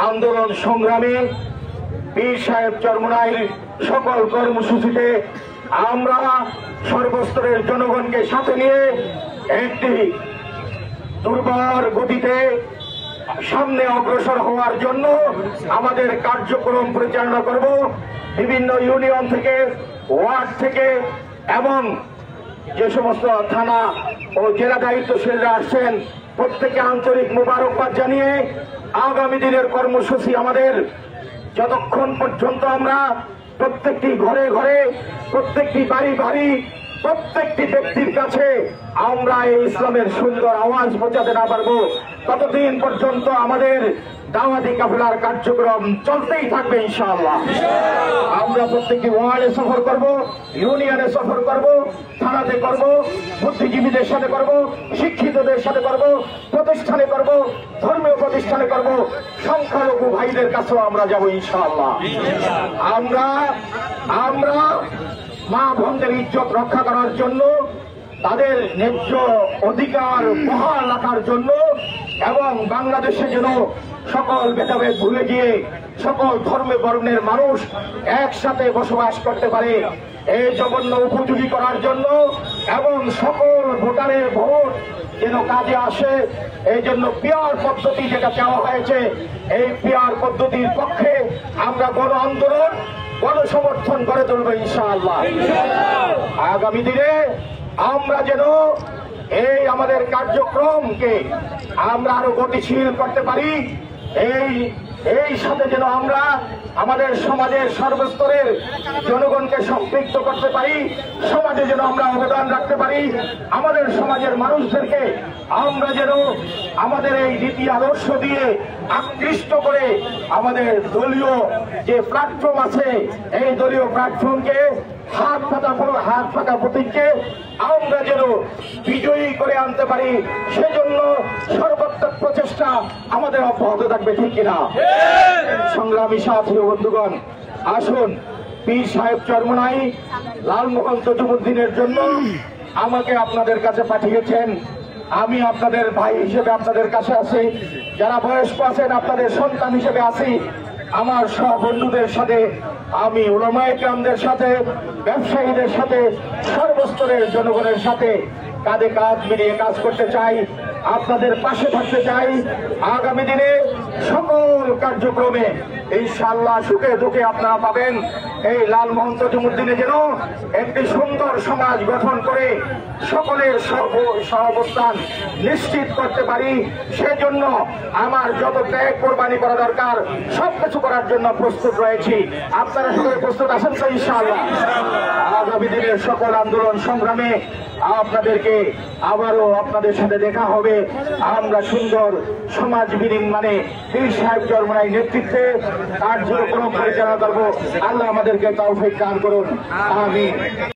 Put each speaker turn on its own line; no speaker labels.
আন্দোলন সংগ্রামে পীর সাহেব চরমোনাইর সকল কর্মসূচিতে আমরা সর্বস্তরের জনগণকে সাথে নিয়ে একটি দুর্বার গতিতে সামনে অগ্রসর হওয়ার জন্য আমাদের কার্যক্রম পরিচালনা করব। বিভিন্ন ইউনিয়ন থেকে, ওয়ার্ড থেকে এবং যে সমস্ত থানা ও জেলা দায়িত্বশীলরা আসছেন প্রত্যেকে আন্তরিক মোবারকবাদ জানিয়ে আগামী দিনের কর্মসূচি আমাদের যতক্ষণ পর্যন্ত আমরা প্রত্যেকটি ঘরে ঘরে, প্রত্যেকটি বাড়ি বাড়ি, প্রত্যেকটি ব্যক্তির কাছে আমরা এই ইসলামের সুন্দর আওয়াজ পৌঁছাতে না পারবো ততদিন পর্যন্ত আমাদের দাওয়াতি কাফেলার কার্যক্রম চলতেই থাকবে ইনশাআল্লাহ। আমরা প্রত্যেকটি ওয়ার্ডে সফর করব, ইউনিয়নে সফর করব, থানাতে করব, বুদ্ধিজীবীদের সাথে করব, শিক্ষিতদের সাথে করব, প্রতিষ্ঠানে করব, ধর্মীয় প্রতিষ্ঠানে করব, সংখ্যালঘু ভাইদের কাছেও আমরা যাব ইনশাআল্লাহ। আমরা মা বোনদের ইজ্জত রক্ষা করার জন্য, তাদের ন্যায্য অধিকার বহাল রাখার জন্য এবং বাংলাদেশে যেন সকল ভেদাভেদ ভুলে গিয়ে সকল ধর্মে বর্ণের মানুষ একসাথে বসবাস করতে পারে এই জঘন্য উপযোগী করার জন্য এবং সকল ভোটারের ভোট যেন কাজে আসে এই জন্য পিয়ার পদ্ধতি যেটা চাওয়া হয়েছে, এই পিয়ার পদ্ধতির পক্ষে আমরা গণ আন্দোলন, গণসমর্থন করে তুলব ইনশাআল্লাহ। আগামী দিনে আমরা যেন এই আমাদের কার্যক্রমকে আমরা আরো গতিশীল করতে পারি, এই সাথে যেন আমরা আমাদের সমাজের সর্বস্তরের জনগণকে সম্পৃক্ত করতে পারি, সমাজে যেন আমরা অবদান রাখতে পারি, আমাদের সমাজের মানুষদেরকে আমরা যেন আমাদের এই নীতি আদর্শ দিয়ে আকৃষ্ট করে আমাদের দলীয় যে প্ল্যাটফর্ম আছে এই দলীয় প্ল্যাটফর্মকে হাত পাকা প্রতীককে আমরা যেন বিজয়ী করে আনতে পারি, সেজন্য সর্বাত্মক প্রচেষ্টা আমাদের অব্যাহত থাকবে, ঠিক কিনা? সংগ্রামী সাথী ও বন্ধুগণ, আসুন পীর সাহেব চরমোনাই লালমোহন তজুমুদ্দিনের জন্য আমাকে আপনাদের কাছে পাঠিয়েছেন। আমি আপনাদের ভাই হিসেবে আপনাদের কাছে আছি, যারা বয়স্ক আছেন আপনাদের সন্তান হিসেবে আছি। আমার সব বন্ধুদের সাথে, আমি উলামায়ে কেরামদের সাথে, ব্যবসায়ীদের সাথে, সর্বস্তরের জনগণের সাথে কাঁধে কাঁধ মিলিয়ে কাজ করতে চাই, আপনাদের পাশে থাকতে চাই। আগামী দিনে সকল কার্যক্রমে ইনশাআল্লাহ সুখে দুঃখে আপনারা পাবেন। এই লালমোহন তজুমুদ্দিনে যেন একটি সুন্দর সমাজ গঠন করে সকলের সহাবস্থান নিশ্চিত করতে পারি, সেজন্য আমার যত ত্যাগ কোরবানি করা দরকার সবকিছু করার জন্য প্রস্তুত রয়েছি। আপনারা সকলে প্রস্তুত আছেন তো ইনশাআল্লাহ? আগামী দিনের সকল আন্দোলন সংগ্রামে আপনাদেরকে আবারও আপনাদের সাথে দেখা হবে। আমরা সুন্দর সমাজ বিনির্মাণে পীর সাহেব চরমোনাই নেতৃত্বে কার্যক্রম পরিচালনা করব। আল্লাহ আমাদেরকে তৌফিক দান করুন, আমিন।